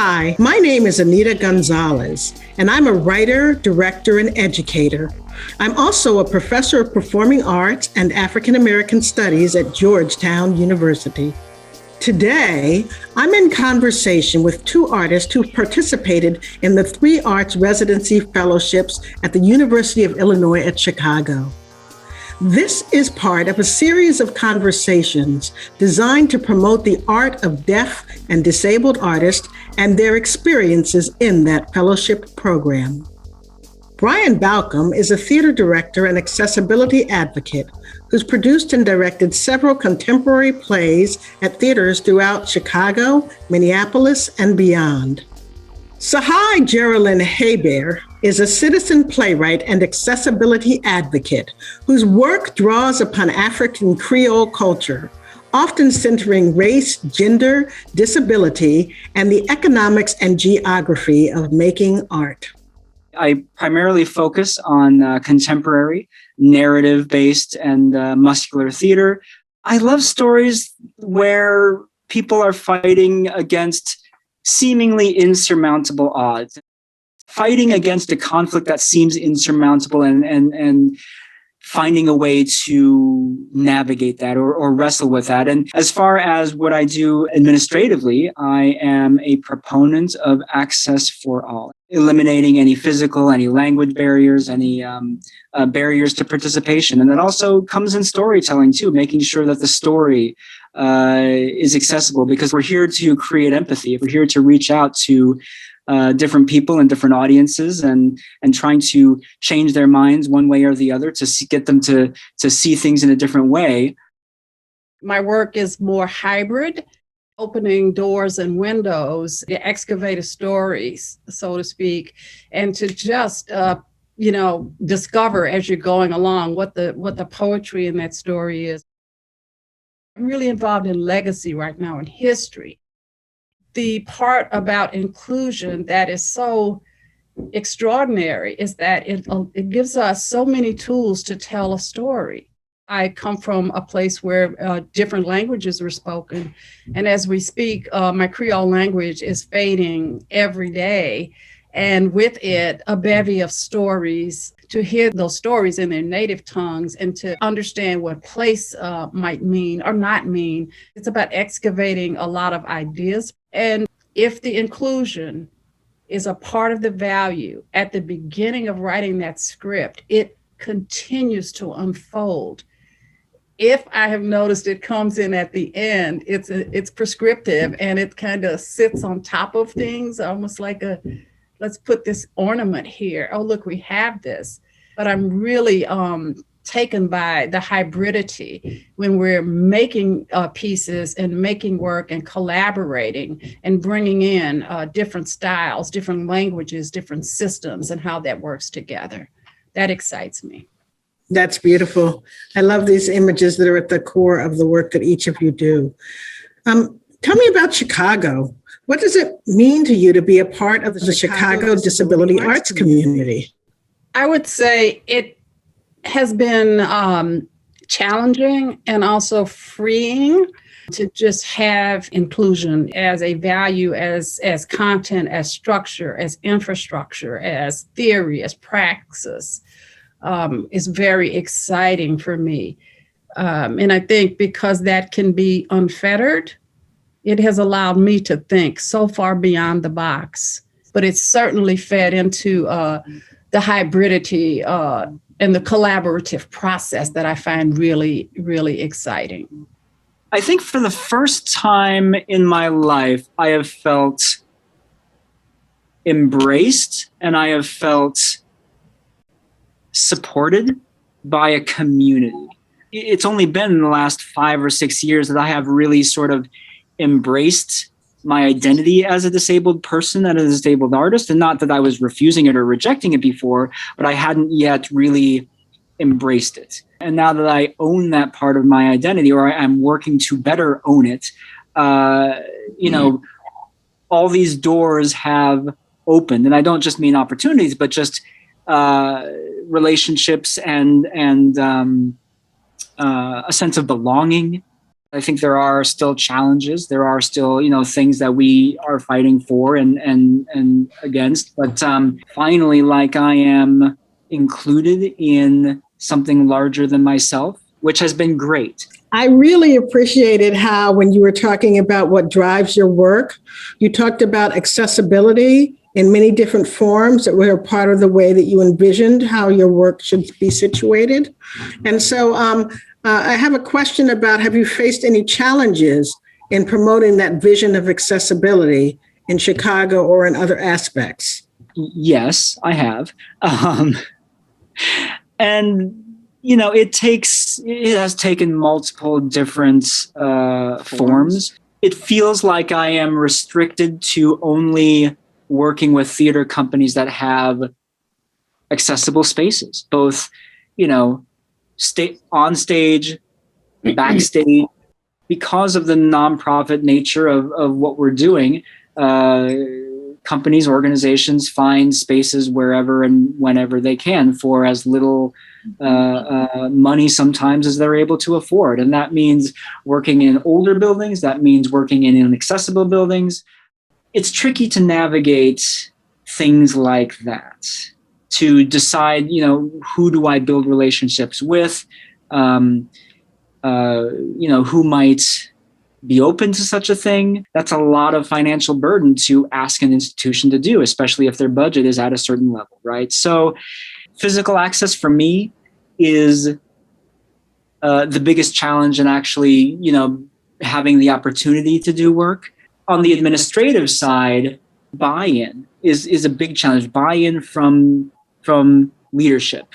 Hi, my name is Anita Gonzalez, and I'm a writer, director, and educator. I'm also a professor of performing arts and African American studies at Georgetown University. Today, I'm in conversation with two artists who participated in the 3 Arts Residency Fellowships at the University of Illinois at Chicago. This is part of a series of conversations designed to promote the art of deaf and disabled artists and their experiences in that fellowship program. Brian Balcom is a theater director and accessibility advocate who's produced and directed several contemporary plays at theaters throughout Chicago, Minneapolis, and beyond. Tsehaye Geralyn Hébert is a citizen playwright and accessibility advocate whose work draws upon African Creole culture, often centering race, gender, disability, and the economics and geography of making art. I primarily focus on contemporary, narrative-based, and muscular theater. I love stories where people are fighting against seemingly insurmountable odds, fighting against a conflict that seems insurmountable and finding a way to navigate that or wrestle with that. And as far as what I do administratively, I am a proponent of access for all, eliminating any physical, any language barriers, any barriers to participation. And that also comes in storytelling too, making sure that the story is accessible, because we're here to create empathy. We're here to reach out to different people and different audiences and trying to change their minds one way or the other to get them to see things in a different way. My work is more hybrid, opening doors and windows, the excavator stories, so to speak, and to just discover as you're going along what the poetry in that story is. I'm really involved in legacy right now, in history. The part about inclusion that is so extraordinary is that it gives us so many tools to tell a story. I come from a place where different languages were spoken. And as we speak, my Creole language is fading every day. And with it, a bevy of stories, to hear those stories in their native tongues and to understand what place might mean or not mean. It's about excavating a lot of ideas. And if the inclusion is a part of the value at the beginning of writing that script, it continues to unfold. If I have noticed it comes in at the end, it's prescriptive and it kind of sits on top of things, almost like let's put this ornament here. Oh, look, we have this. But I'm really taken by the hybridity when we're making pieces and making work and collaborating and bringing in different styles, different languages, different systems, and how that works together. That excites me. That's beautiful. I love these images that are at the core of the work that each of you do. Tell me about Chicago. What does it mean to you to be a part of the Chicago Disability Arts community? I would say it has been challenging and also freeing to just have inclusion as a value, as content, as structure, as infrastructure, as theory, as praxis. Is very exciting for me. And I think because that can be unfettered, it has allowed me to think so far beyond the box. But it's certainly fed into the hybridity and the collaborative process that I find really, really exciting. I think for the first time in my life, I have felt embraced and I have felt supported by a community. It's only been in the last 5 or 6 years that I have really sort of embraced my identity as a disabled person and a disabled artist. And not that I was refusing it or rejecting it before, but I hadn't yet really embraced it. And now that I own that part of my identity, or I'm working to better own it, all these doors have opened. And I don't just mean opportunities, but just relationships and a sense of belonging I think there are still challenges. There are still, things that we are fighting for and against. But finally, like, I am included in something larger than myself, which has been great. I really appreciated how, when you were talking about what drives your work, you talked about accessibility in many different forms that were part of the way that you envisioned how your work should be situated. And so I have a question about, have you faced any challenges in promoting that vision of accessibility in Chicago or in other aspects? Yes, I have. And it has taken multiple different forms. It feels like I am restricted to only working with theater companies that have accessible spaces, both, on stage, backstage, because of the nonprofit nature of what we're doing. Companies, organizations find spaces wherever and whenever they can for as little money sometimes as they're able to afford. And that means working in older buildings. That means working in inaccessible buildings. It's tricky to navigate things like that, to decide, who do I build relationships with, who might be open to such a thing. That's a lot of financial burden to ask an institution to do, especially if their budget is at a certain level, right? So physical access for me is the biggest challenge in actually, having the opportunity to do work. On the administrative side, buy-in is a big challenge. Buy-in from leadership,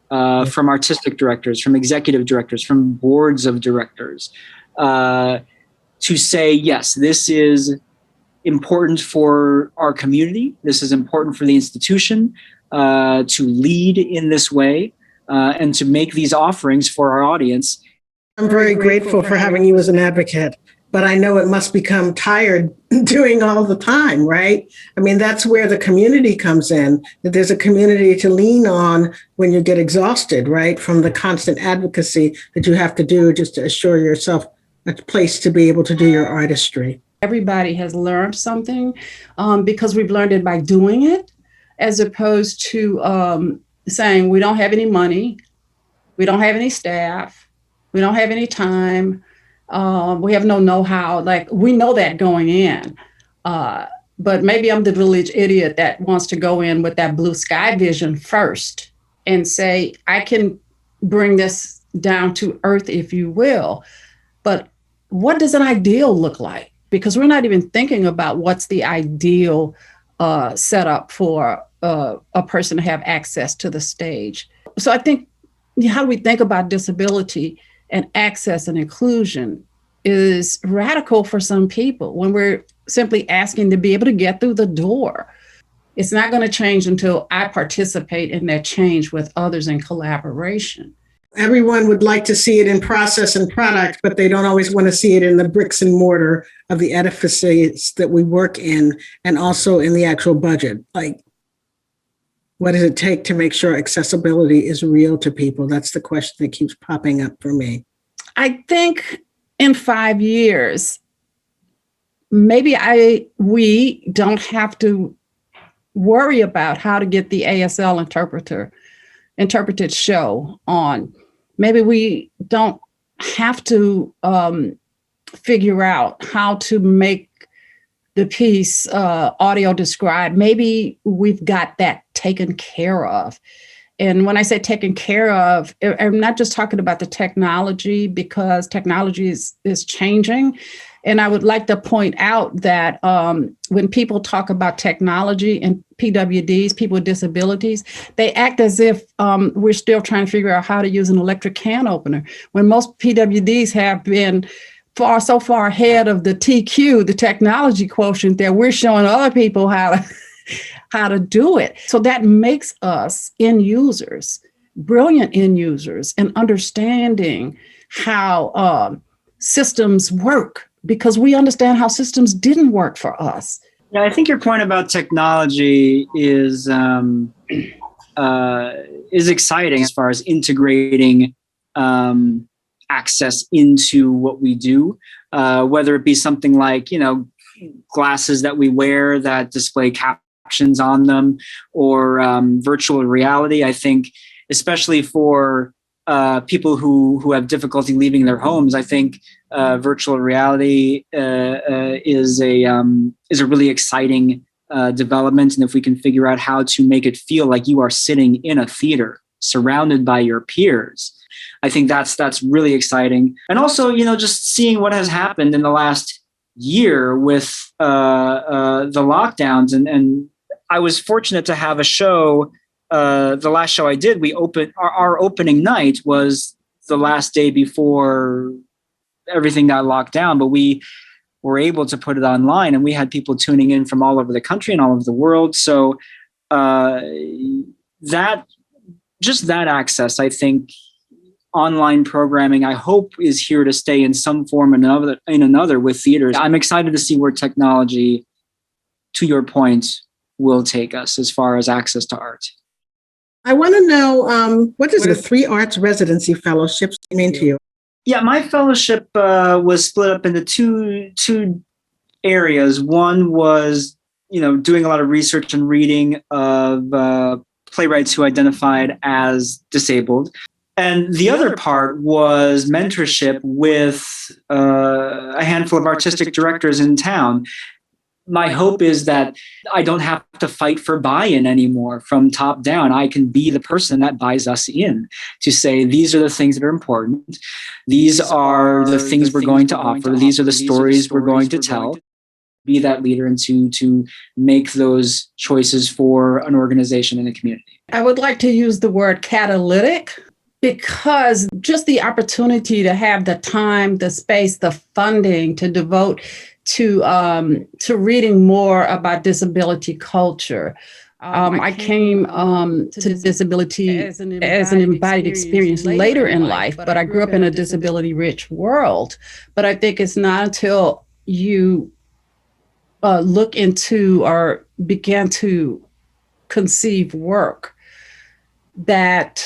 from artistic directors, from executive directors, from boards of directors, to say, yes, this is important for our community. This is important for the institution to lead in this way and to make these offerings for our audience. I'm very grateful for having you as an advocate, but I know it must become tired doing all the time, right? I mean, that's where the community comes in, that there's a community to lean on when you get exhausted, right? From the constant advocacy that you have to do just to assure yourself a place to be able to do your artistry. Everybody has learned something because we've learned it by doing it, as opposed to saying we don't have any money, we don't have any staff, we don't have any time, we have no know-how. Like, we know that going in. But maybe I'm the village idiot that wants to go in with that blue sky vision first and say, I can bring this down to earth, if you will. But what does an ideal look like? Because we're not even thinking about what's the ideal setup for a person to have access to the stage. So I think, how do we think about disability and access and inclusion is radical for some people when we're simply asking to be able to get through the door. It's not going to change until I participate in that change with others in collaboration. Everyone would like to see it in process and product, but they don't always want to see it in the bricks and mortar of the edifices that we work in, and also in the actual budget. Like, what does it take to make sure accessibility is real to people? That's the question that keeps popping up for me. I think in 5 years, maybe we don't have to worry about how to get the ASL interpreted show on. Maybe we don't have to figure out how to make the piece audio described. Maybe we've got that taken care of. And when I say taken care of, I'm not just talking about the technology, because technology is changing. And I would like to point out that when people talk about technology and PWDs, people with disabilities, they act as if we're still trying to figure out how to use an electric can opener, when most PWDs have been so far ahead of the TQ, the technology quotient, that we're showing other people how to do it. So that makes us end users, brilliant end users, and understanding how systems work, because we understand how systems didn't work for us. Yeah, I think your point about technology is exciting as far as integrating access into what we do, whether it be something like, glasses that we wear that display captions on them, or virtual reality. I think, especially for people who have difficulty leaving their homes, I think virtual reality is a really exciting development. And if we can figure out how to make it feel like you are sitting in a theater surrounded by your peers, I think that's really exciting. And also, just seeing what has happened in the last year with the lockdowns, and I was fortunate to have a show. The last show I did, our opening night was the last day before everything got locked down, but we were able to put it online, and we had people tuning in from all over the country and all over the world. So that access, I think, online programming, I hope, is here to stay in some form or another with theaters. I'm excited to see where technology, to your point, will take us as far as access to art. I want to know, what does the 3 Arts Residency Fellowships mean to you? Yeah, my fellowship was split up into two areas. One was, doing a lot of research and reading of playwrights who identified as disabled. And the other part was mentorship with a handful of artistic directors in town. My hope is that I don't have to fight for buy-in anymore from top down. I can be the person that buys us in to say, these are the things that are important. These are the things we're going to offer. These are the stories we're going to tell. Be that leader and to make those choices for an organization and a community. I would like to use the word catalytic, because just the opportunity to have the time, the space, the funding to devote to reading more about disability culture. I came to disability as an embodied experience later in life, but I grew up in a disability-rich world. But I think it's not until you look into or begin to conceive work that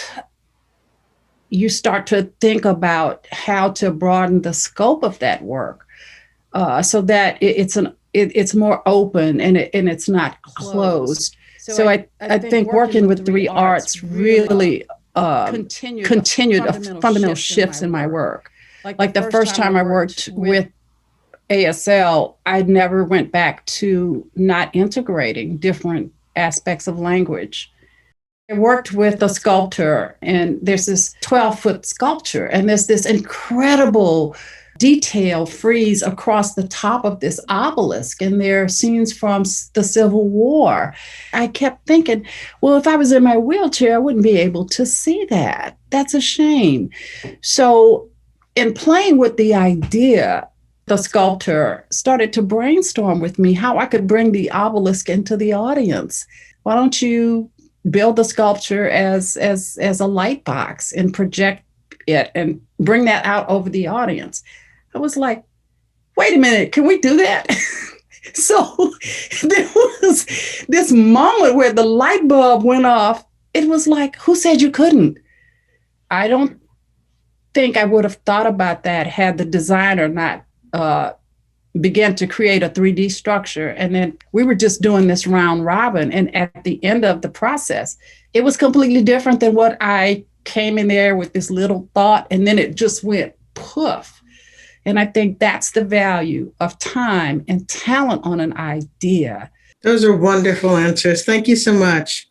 you start to think about how to broaden the scope of that work. So that it's more open and it's not closed. So I think working with 3 Arts really continued fundamental shifts in my work. Like the first time I worked with ASL, I never went back to not integrating different aspects of language. I worked with a sculptor, and there's this 12-foot sculpture, and there's this incredible detail frieze across the top of this obelisk, and there are scenes from the Civil War. I kept thinking, well, if I was in my wheelchair, I wouldn't be able to see that. That's a shame. So in playing with the idea, the sculptor started to brainstorm with me how I could bring the obelisk into the audience. Why don't you build the sculpture as a light box and project it and bring that out over the audience? I was like, wait a minute, can we do that? So there was this moment where the light bulb went off. It was like, who said you couldn't? I don't think I would have thought about that had the designer not began to create a 3D structure. And then we were just doing this round robin. And at the end of the process, it was completely different than what I came in there with this little thought. And then it just went poof. And I think that's the value of time and talent on an idea. Those are wonderful answers. Thank you so much.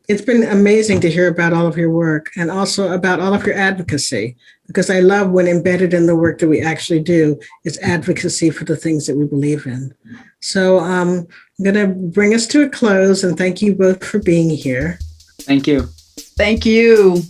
It's been amazing to hear about all of your work and also about all of your advocacy, because I love when embedded in the work that we actually do is advocacy for the things that we believe in. So I'm going to bring us to a close, and thank you both for being here. Thank you. Thank you.